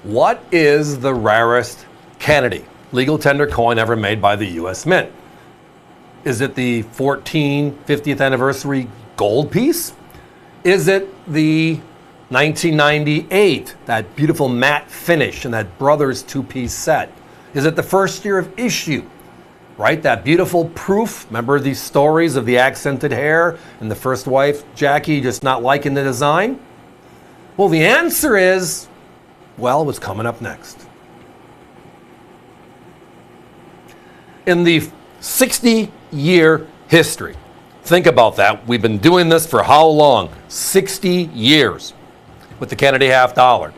What is the rarest Kennedy legal tender coin ever made by the U.S. Mint? Is it the 50th anniversary gold piece? Is it the 1998, that beautiful matte finish and that Brothers two-piece set? Is it the first year of issue? Right, that beautiful proof. Remember these stories of the accented hair and the first wife, Jackie, just not liking the design? Well, the answer is, well, what's coming up next. In the 60-year history, think about that. We've been doing this for how long? 60 years with the Kennedy half dollar.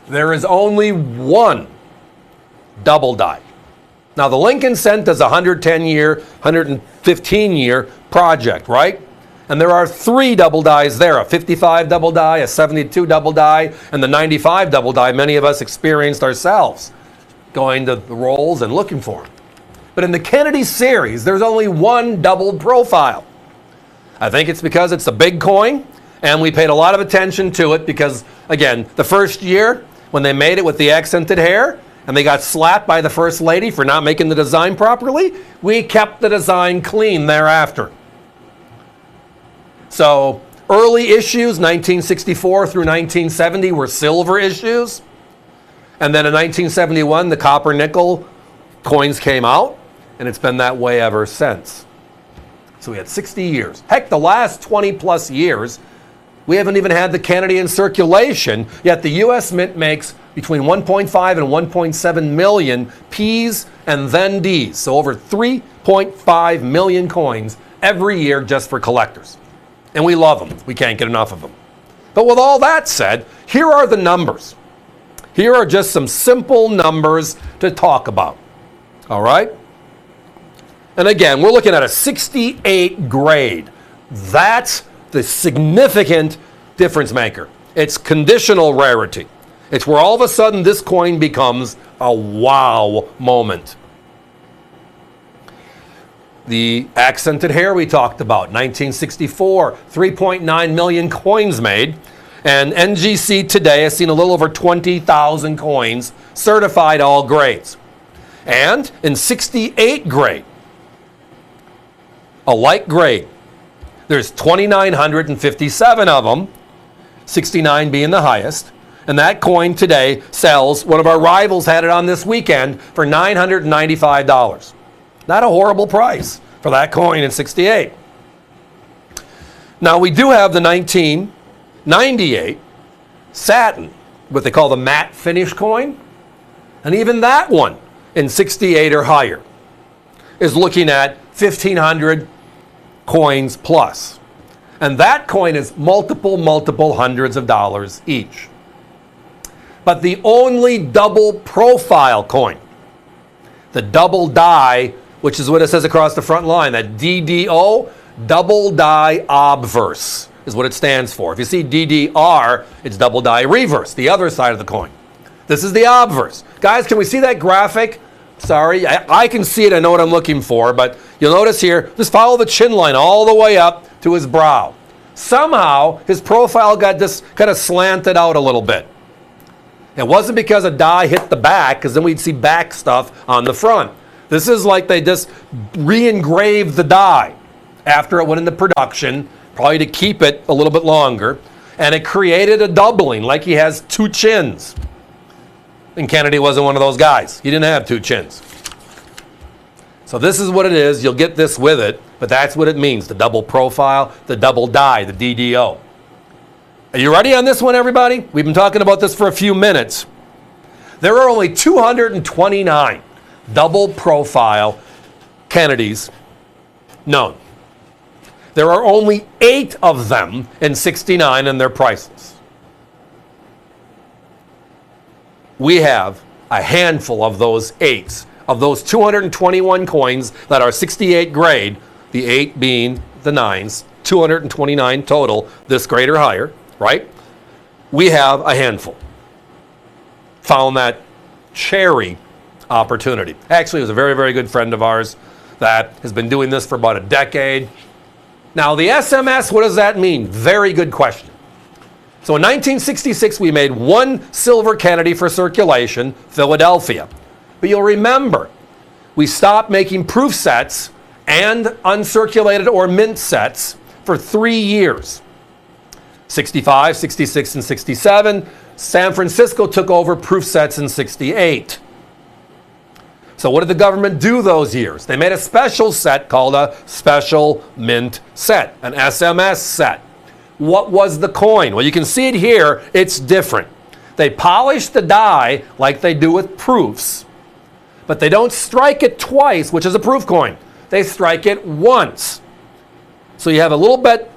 There is only one double die. Now, the Lincoln Cent is a 110-year, 115-year project, right? And there are 3 double dies there, a 55 double die, a 72 double die, and the 95 double die many of us experienced ourselves, going to the rolls and looking for them. But in the Kennedy series, there's only one double profile. I think it's because it's a big coin, and we paid a lot of attention to it because, again, the first year, when they made it with the accented hair, and they got slapped by the First Lady for not making the design properly, we kept the design clean thereafter. So early issues, 1964 through 1970, were silver issues. And then in 1971, the copper nickel coins came out, and it's been that way ever since. So we had 60 years. Heck, the last 20 plus years, we haven't even had the Kennedy in circulation, yet the U.S. Mint makes between 1.5 and 1.7 million P's and then D's. So over 3.5 million coins every year just for collectors. And we love them. We can't get enough of them. But with all that said, here are the numbers. Here are just some simple numbers to talk about. All right? And again, we're looking at a 68 grade. That's the significant difference maker. It's conditional rarity. It's where all of a sudden this coin becomes a wow moment. The accented hair we talked about, 1964, 3.9 million coins made. And NGC today has seen a little over 20,000 coins certified all grades. And in 68 grade, a light grade, there's 2,957 of them, 69 being the highest. And that coin today sells, one of our rivals had it on this weekend, for $995. Not a horrible price for that coin in 68. Now we do have the 1998 satin, what they call the matte finish coin. And even that one in 68 or higher is looking at 1,500 coins plus. And that coin is multiple hundreds of dollars each. But the only double profile coin, the double die, which is what it says across the front line, that DDO, double die obverse, is what it stands for. If you see DDR, it's double die reverse, the other side of the coin. This is the obverse. Guys, can we see that graphic? Sorry, I can see it, I know what I'm looking for, but you'll notice here, just follow the chin line all the way up to his brow. Somehow, his profile got just kind of slanted out a little bit. It wasn't because a die hit the back, because then we'd see back stuff on the front. This is like they just re-engraved the die after it went into production, probably to keep it a little bit longer, and it created a doubling, like he has 2 chins. And Kennedy wasn't one of those guys. He didn't have 2 chins. So this is what it is. You'll get this with it, but that's what it means, the double profile, the double die, the DDO. Are you ready on this one, everybody? We've been talking about this for a few minutes. There are only 229 double profile Kennedys known. There are only 8 of them in 69, and they're priceless. We have a handful of those 8s. Of those 221 coins that are 68 grade, the 8 being the 9s, 229 total, this grade or higher, right? We have a handful. Found that cherry opportunity. Actually, it was a very good friend of ours that has been doing this for about a decade. Now, the SMS, what does that mean? Very good question. So in 1966, we made one silver Kennedy for circulation, Philadelphia. But you'll remember, we stopped making proof sets and uncirculated or mint sets for 3 years. 65, 66, and 67. San Francisco took over proof sets in 68. So what did the government do those years? They made a special set called a special mint set, an SMS set. What was the coin? Well, you can see it here. It's different. They polish the die like they do with proofs, but they don't strike it twice, which is a proof coin. They strike it once. So you have a little bit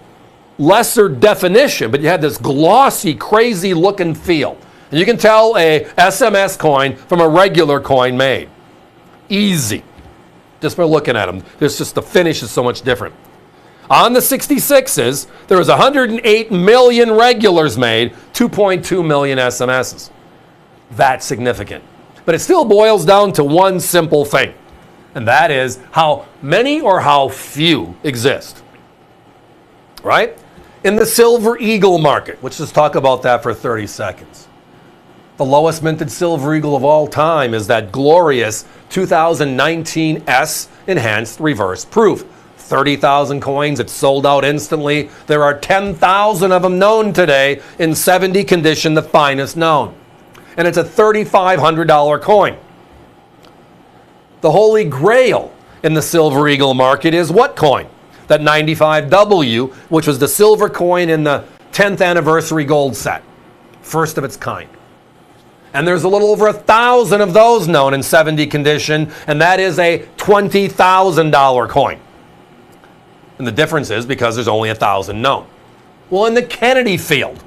lesser definition, but you have this glossy, crazy look and feel. And you can tell a SMS coin from a regular coin made. Easy. Just by looking at them. There's just the finish is so much different. On the 66s, there was 108 million regulars made, 2.2 million SMSs. That's significant. But it still boils down to one simple thing, and that is how many or how few exist. Right? In the Silver Eagle market, let's just talk about that for 30 seconds. The lowest minted Silver Eagle of all time is that glorious 2019 S Enhanced Reverse Proof. 30,000 coins, it's sold out instantly. There are 10,000 of them known today in 70 condition, the finest known. And it's a $3,500 coin. The holy grail in the Silver Eagle market is what coin? That 95W, which was the silver coin in the 10th anniversary gold set. First of its kind. And there's a little over 1,000 of those known in 70 condition, and that is a $20,000 coin. And the difference is because there's only 1,000 known. Well, in the Kennedy field,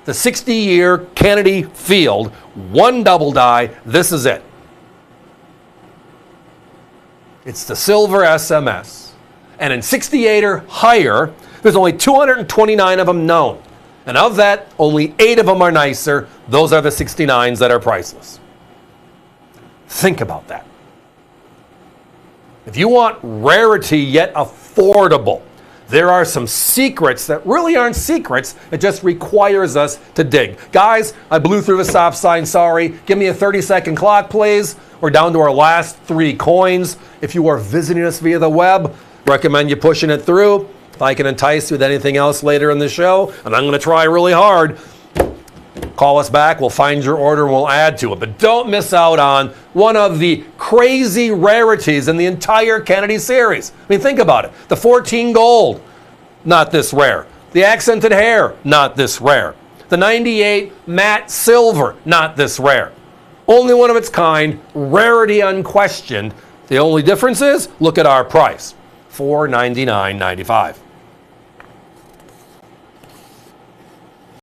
the 60-year Kennedy field, one double die, this is it. It's the silver SMS. And in 68 or higher, there's only 229 of them known. And of that, only 8 of them are nicer. Those are the 69s that are priceless. Think about that. If you want rarity yet affordable, there are some secrets that really aren't secrets. It just requires us to dig. Guys, I blew through the stop sign, sorry. Give me a 30-second clock, please. We're down to our last 3 coins. If you are visiting us via the web, recommend you pushing it through. If I can entice you with anything else later in the show, and I'm going to try really hard, call us back. We'll find your order and we'll add to it. But don't miss out on one of the crazy rarities in the entire Kennedy series. I mean, think about it. The 14 gold, not this rare. The accented hair, not this rare. The 98 matte silver, not this rare. Only one of its kind, rarity unquestioned. The only difference is, look at our price, $499.95.